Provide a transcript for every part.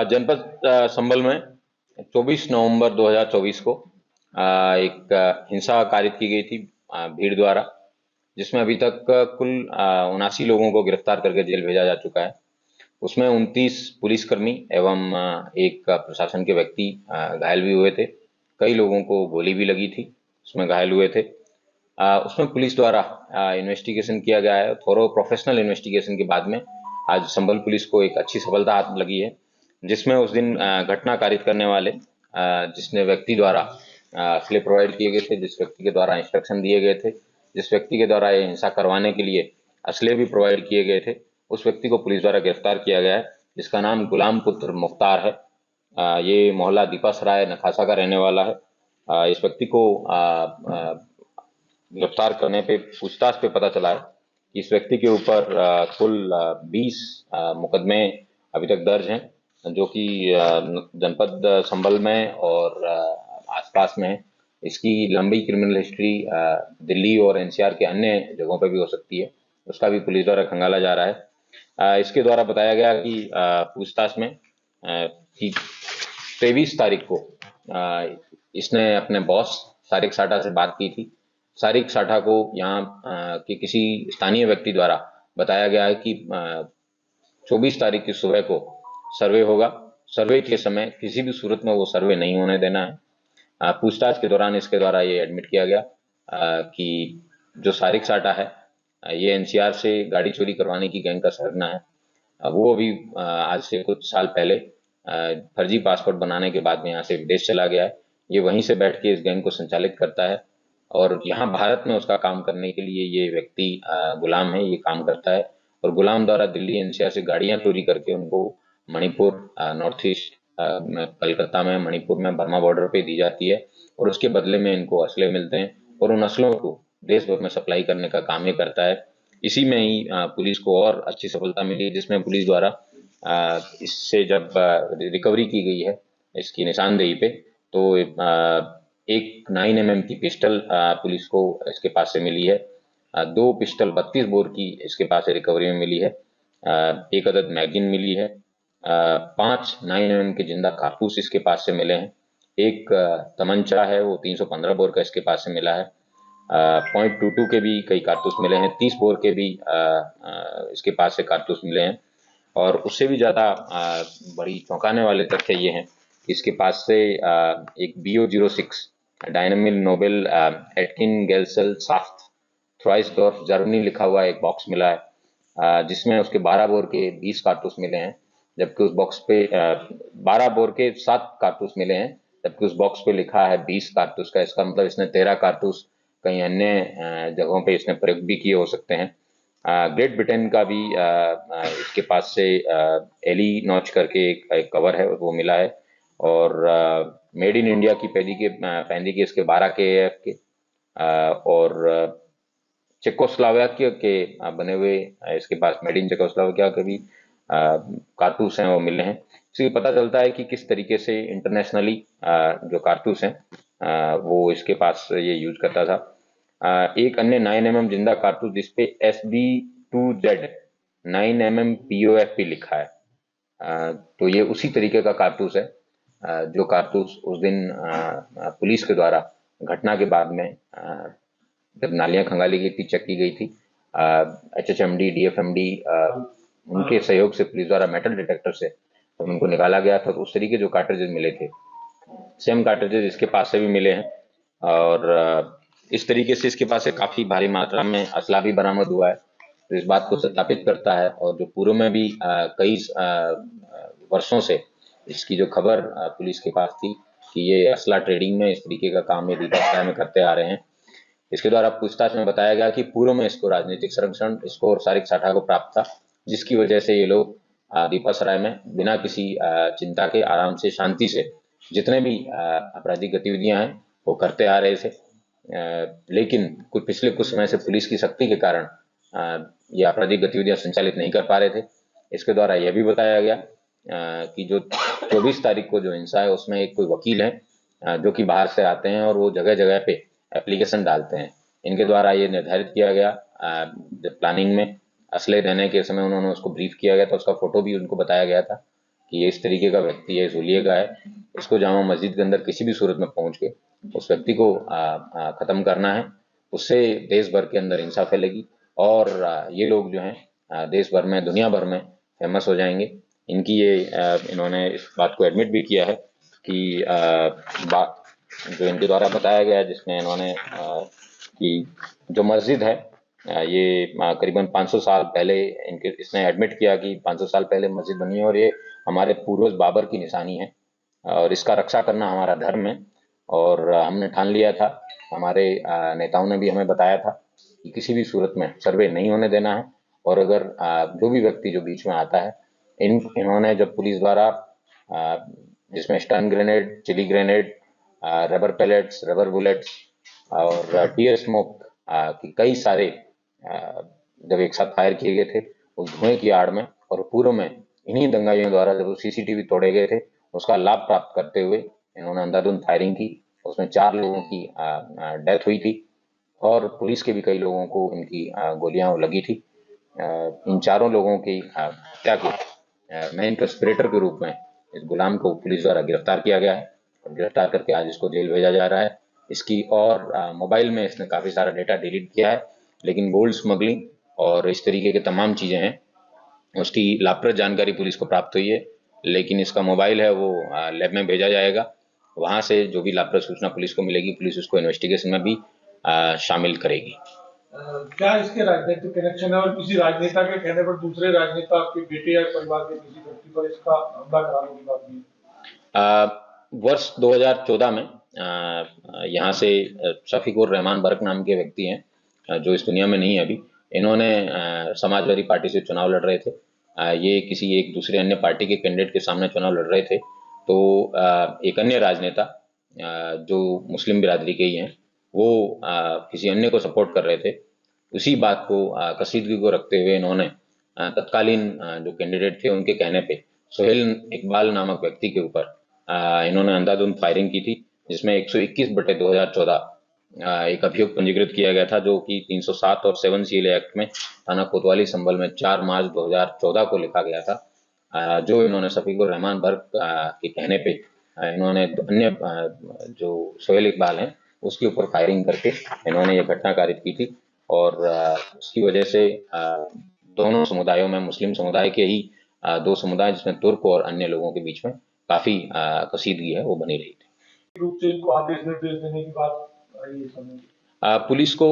जनपद संभल में 24 नवंबर 2024 को एक हिंसा कारित की गई थी भीड़ द्वारा, जिसमें अभी तक कुल 79 लोगों को गिरफ्तार करके जेल भेजा जा चुका है। उसमें 29 पुलिसकर्मी एवं एक प्रशासन के व्यक्ति घायल भी हुए थे। कई लोगों को गोली भी लगी थी, उसमें घायल हुए थे। उसमें पुलिस द्वारा इन्वेस्टिगेशन किया गया है। थोरो प्रोफेशनल इन्वेस्टिगेशन के बाद में आज संभल पुलिस को एक अच्छी सफलता हाथ लगी है, जिसमें उस दिन घटना कारित करने वाले जिसने व्यक्ति द्वारा असले प्रोवाइड किए गए थे, जिस व्यक्ति के द्वारा इंस्ट्रक्शन दिए गए थे, जिस व्यक्ति के द्वारा ये हिंसा करवाने के लिए असले भी प्रोवाइड किए गए थे, उस व्यक्ति को पुलिस द्वारा गिरफ्तार किया गया है, जिसका नाम गुलाम पुत्र मुख्तार है। ये मोहल्ला दीपा सराय नखासा का रहने वाला है। इस व्यक्ति को गिरफ्तार करने पे पूछताछ पे पता चला है कि इस व्यक्ति के ऊपर कुल 20 मुकदमे अभी तक दर्ज हैं, जो कि जनपद संभल में और आसपास में है। इसकी लंबी क्रिमिनल हिस्ट्री दिल्ली और एनसीआर के अन्य जगहों पर भी हो सकती है, उसका भी पुलिस द्वारा खंगाला जा रहा है। इसके द्वारा बताया गया कि पूछताछ में कि 23 तारीख को इसने अपने बॉस सारिक साठा से बात की थी। सारिक साठा को यहाँ के किसी स्थानीय व्यक्ति द्वारा बताया गया है कि 24 तारीख की सुबह को सर्वे होगा। सर्वे के समय किसी भी सूरत में वो सर्वे नहीं होने देना है। पूछताछ के दौरान इसके द्वारा ये एडमिट किया गया कि जो सारिक साठा है ये एनसीआर से गाड़ी चोरी करवाने की गैंग का सरगना है। वो अभी आज से कुछ साल पहले फर्जी पासपोर्ट बनाने के बाद में यहाँ से विदेश चला गया है। ये वहीं से बैठ के इस गैंग को संचालित करता है और यहाँ भारत में उसका काम करने के लिए ये व्यक्ति गुलाम है, ये काम करता है और गुलाम द्वारा दिल्ली एनसीआर से गाड़ियां चोरी करके उनको मणिपुर, नॉर्थ ईस्ट में, कलकत्ता में, मणिपुर में बर्मा बॉर्डर पे दी जाती है और उसके बदले में इनको असले मिलते हैं और उन असलों को देश भर में सप्लाई करने का काम ये करता है। इसी में ही पुलिस को और अच्छी सफलता मिली, जिसमें पुलिस द्वारा इससे जब रिकवरी की गई है इसकी निशानदेही पे, तो एक 9mm की पिस्टल पुलिस को इसके पास से मिली है। 2 पिस्टल 32 बोर की इसके पास से रिकवरी में मिली है। एक अदद मैगजीन मिली है। 5 9mm के जिंदा कारतूस इसके पास से मिले हैं। एक तमंचा है, वो 315 बोर का इसके पास से मिला है। .22 के भी कई कारतूस मिले हैं। 30 बोर के भी इसके पास से कारतूस मिले हैं और उससे भी ज़्यादा बड़ी चौंकाने वाले तथ्य ये हैं कि इसके पास से एक BO-06 Dynamit Nobel Aktiengesellschaft Troisdorf Germany लिखा हुआ एक बॉक्स मिला है, जिसमें उसके 12 बोर के 20 कारतूस मिले हैं, जबकि उस बॉक्स पे 12 बोर के 7 कारतूस मिले हैं, जबकि उस बॉक्स पे लिखा है 20 कारतूस का। इसका मतलब इसने 13 कारतूस कहीं अन्य जगहों पे इसने प्रयोग भी किए हो सकते हैं। ग्रेट ब्रिटेन का भी इसके पास से एली नॉच करके एक कवर है वो मिला है और मेड इन इंडिया की पैंदी के इसके 12 के AF के और चेकोस्लोवाकिया के बने हुए इसके पास मेड इन चेकोस्लोवाकिया के भी कारतूस हैं वो मिले हैं। इससे पता चलता है कि किस तरीके से इंटरनेशनली जो कारतूस हैं वो इसके पास ये यूज करता था। एक अन्य 9mm जिंदा कारतूस जिसपे SB2Z 9mm POFP लिखा है, तो ये उसी तरीके का कारतूस है जो कारतूस उस दिन पुलिस के द्वारा घटना के बाद में जब नालियां खंगाली गई थी, चेक की गई थी, HHMD DFMD उनके सहयोग से पुलिस द्वारा मेटल डिटेक्टर से तो उनको निकाला गया था, तो उस तरीके जो कार्ट्रिजेज मिले थे सेम कार्ट्रिजेज इसके पास से भी मिले हैं और इस तरीके से इसके पास से काफी भारी मात्रा में असला भी बरामद हुआ है। तो इस बात को सत्यापित करता है और जो पूर्व में भी कई वर्षों से इसकी जो खबर पुलिस के पास थी कि ये असला ट्रेडिंग में इस तरीके का काम ये दीपा में करते आ रहे हैं। इसके द्वारा पूछताछ में बताया गया कि पूर्व में इसको राजनीतिक संरक्षण इसको और सारिक साठा को प्राप्त था, जिसकी वजह से ये लोग दीपा सराय में बिना किसी चिंता के आराम से शांति से जितने भी आपराधिक गतिविधियां हैं वो करते आ रहे थे। लेकिन पिछले कुछ समय से पुलिस की सख्ती के कारण ये आपराधिक गतिविधियां संचालित नहीं कर पा रहे थे। इसके द्वारा यह भी बताया गया कि जो 24 तारीख को जो हिंसा है उसमें एक कोई वकील है जो कि बाहर से आते हैं और वो जगह जगह पे एप्लीकेशन डालते हैं। इनके द्वारा ये निर्धारित किया गया, जब प्लानिंग में असले देने के समय उन्होंने उसको ब्रीफ किया गया था, उसका फोटो भी उनको बताया गया था कि ये इस तरीके का व्यक्ति है, इस हुलिये का है, इसको जामा मस्जिद के अंदर किसी भी सूरत में पहुंच के उस व्यक्ति को खत्म करना है। उससे देश भर के अंदर हिंसा फैलेगी और ये लोग जो हैं देश भर में, दुनिया भर में फेमस हो जाएंगे। इनकी ये इन्होंने इस बात को एडमिट भी किया है कि बात जो इनके द्वारा बताया गया है, जिसमें इन्होंने कि जो मस्जिद है ये करीबन 500 साल पहले इनके इसने एडमिट किया कि 500 साल पहले मस्जिद बनी है और ये हमारे पूर्वज बाबर की निशानी है और इसका रक्षा करना हमारा धर्म है। और हमने ठान लिया था, हमारे नेताओं ने भी हमें बताया था कि किसी भी सूरत में सर्वे नहीं होने देना है। और अगर जो भी व्यक्ति जो बीच में आता है, इन्होंने जब पुलिस द्वारा जिसमें stun grenade, chilli grenade, rubber pellets, rubber bullets और टीयर स्मोक की कई सारे जब एक साथ फायर किए गए थे उस धुएं की आड़ में और पूर्व में इन्हीं दंगाइयों द्वारा जब सीसीटीवी तोड़े गए थे, उसका लाभ प्राप्त करते हुए इन्होंने अंधाधुंध फायरिंग की। उसमें 4 लोगों की डेथ हुई थी और पुलिस के भी कई लोगों को इनकी गोलियां लगी थी। इन चारों लोगों की हत्या के मेन कंस्पिरेटर के रूप में इस गुलाम को पुलिस द्वारा गिरफ्तार किया गया है और गिरफ्तार करके आज इसको जेल भेजा जा रहा है। इसकी और मोबाइल में इसने काफ़ी सारा डेटा डिलीट किया है, लेकिन गोल्ड स्मगलिंग और इस तरीके के तमाम चीज़ें हैं उसकी लाभप्रद जानकारी पुलिस को प्राप्त हुई है। लेकिन इसका मोबाइल है वो लैब में भेजा जाएगा, वहाँ से जो भी लाभप्रद सूचना पुलिस को मिलेगी पुलिस उसको इन्वेस्टिगेशन में भी शामिल करेगी। क्या इसके राजनीतिक कनेक्शन है और किसी राजनेता के कहने पर दूसरे राजनेता के बेटे या परिवार के किसी व्यक्ति पर इसका हमला कराने की बात हुई? वर्ष 2014 में यहाँ से शफीकुर रहमान बर्क नाम के व्यक्ति हैं जो इस दुनिया में नहीं है अभी। इन्होंने समाजवादी पार्टी से चुनाव लड़ रहे थे। ये किसी एक दूसरे अन्य पार्टी के कैंडिडेट के सामने चुनाव लड़ रहे थे, तो एक अन्य राजनेता जो मुस्लिम बिरादरी के ही हैं वो किसी अन्य को सपोर्ट कर रहे थे। उसी बात को कशीदगी को रखते हुए इन्होंने तत्कालीन जो कैंडिडेट थे उनके कहने पे सोहेल इकबाल नामक व्यक्ति के ऊपर इन्होंने अंधाधुंध फायरिंग की थी, जिसमें 121/2014 एक अभियोग पंजीकृत किया गया था जो कि 307 और 7 सीएलए एक्ट में थाना कोतवाली संभल में 4 मार्च 2014 को लिखा गया था। जो इन्होंने शफीकुर रहमान बर्क के कहने पे इन्होंने अन्य जो सोहेल इकबाल हैं उसके ऊपर फायरिंग करके इन्होंने ये घटना कारित की थी और उसकी वजह से दोनों समुदायों में, मुस्लिम समुदाय के ही 2 समुदाय जिसमें तुर्क और अन्य लोगों के बीच में काफी कशीदगी है वो बनी रही थी। रूप से इनको आदेश निर्देश देने की बात आई है पुलिस को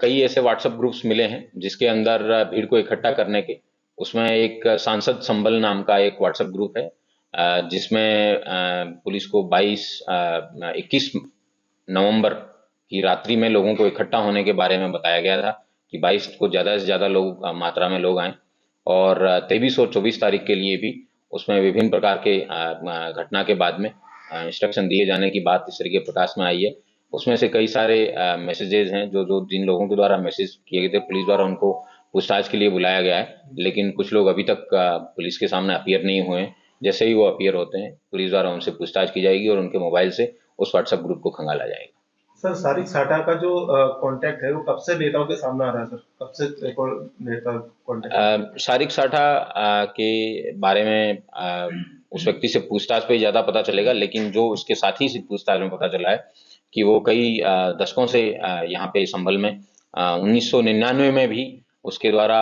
कई ऐसे व्हाट्सएप ग्रुप्स मिले हैं जिसके अंदर भीड़ को इकट्ठा करने के, उसमें एक सांसद संबल नाम का एक व्हाट्सएप ग्रुप है जिसमें पुलिस को 21 नवंबर की रात्रि में लोगों को इकट्ठा होने के बारे में बताया गया था कि 22 को ज़्यादा से ज़्यादा लोग मात्रा में लोग आएँ और 23 और 24 तारीख के लिए भी उसमें विभिन्न प्रकार के घटना के बाद में इंस्ट्रक्शन दिए जाने की बात इस तरीके प्रकाश में आई है। उसमें से कई सारे मैसेजेस हैं जो जिन लोगों के द्वारा मैसेज किए गए थे पुलिस द्वारा उनको पूछताछ के लिए बुलाया गया है, लेकिन कुछ लोग अभी तक पुलिस के सामने अपीयर नहीं हुए हैं। जैसे ही वो अपीयर होते हैं पुलिस द्वारा उनसे पूछताछ की जाएगी और उनके मोबाइल से उस व्हाट्सएप ग्रुप को खंगाला जाएगा। सर, सारिक साटा का जो कांटेक्ट है वो कब से नेताओं के सामने आ रहा है सर? कब से नेता कांटेक्ट? सारिक साठा के बारे में उस व्यक्ति से पूछताछ पे ज्यादा पता चलेगा, लेकिन जो उसके साथी से पूछताछ में पता चला है कि वो कई दशकों से यहाँ पे संभल में 1999 में भी उसके द्वारा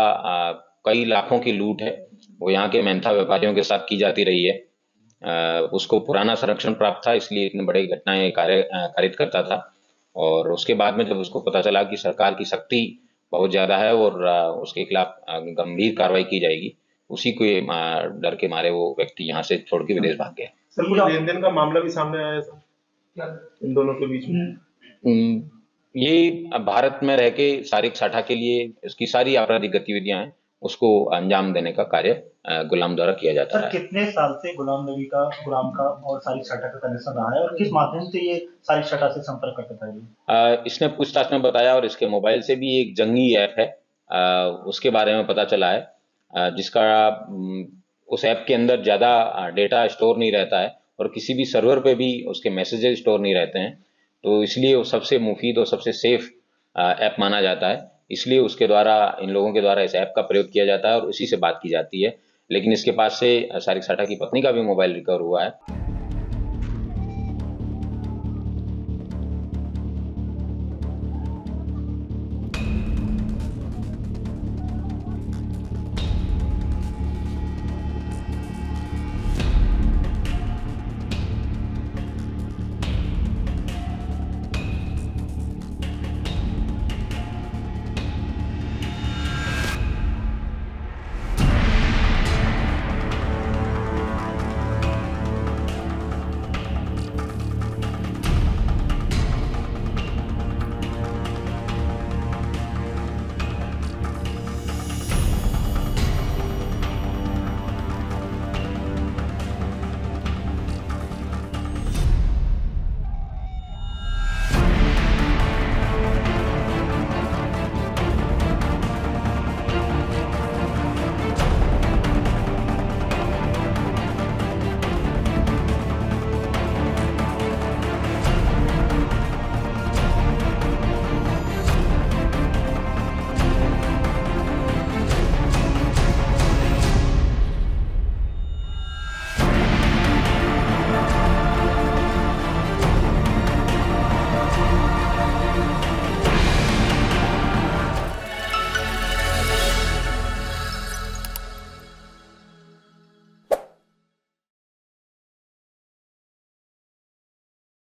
कई लाखों की लूट है वो यहाँ के मेहनता व्यापारियों के साथ की जाती रही है। उसको पुराना संरक्षण प्राप्त था इसलिए इतने बड़े घटनाएं कारित करता था और उसके बाद में जब उसको पता चला कि सरकार की सख्ती बहुत ज़्यादा है और उसके खिलाफ गंभीर कार्रवाई की जाएगी, उसी को डर के मारे वो व्यक्ति यहाँ से छोड़ के विदेश भाग गया। सर, कुछ लेन-देन का मामला भी सामने आया है सर इन दोनों के बीच में? ये भारत में रह के सारिक साठा के लिए उसकी सारी आपराधिक गतिविधियां हैं उसको अंजाम देने का कार्य गुलाम द्वारा किया जाता है। कितने साल से गुलाम का और सारिक साठा का कनेक्शन रहा है और किस माध्यम से ये सारिक साठा से संपर्क करता था ये? इसने पूछताछ में बताया और इसके मोबाइल से भी एक जंगी ऐप है उसके बारे में पता चला है जिसका उस ऐप के अंदर ज़्यादा डेटा स्टोर नहीं रहता है और किसी भी सर्वर पे भी उसके मैसेजेस स्टोर नहीं रहते हैं, तो इसलिए वो सबसे मुफीद और सबसे सेफ ऐप माना जाता है। इसलिए उसके द्वारा इन लोगों के द्वारा इस ऐप का प्रयोग किया जाता है और उसी से बात की जाती है। लेकिन इसके पास से सारिक साठा की पत्नी का भी मोबाइल रिकवर हुआ है।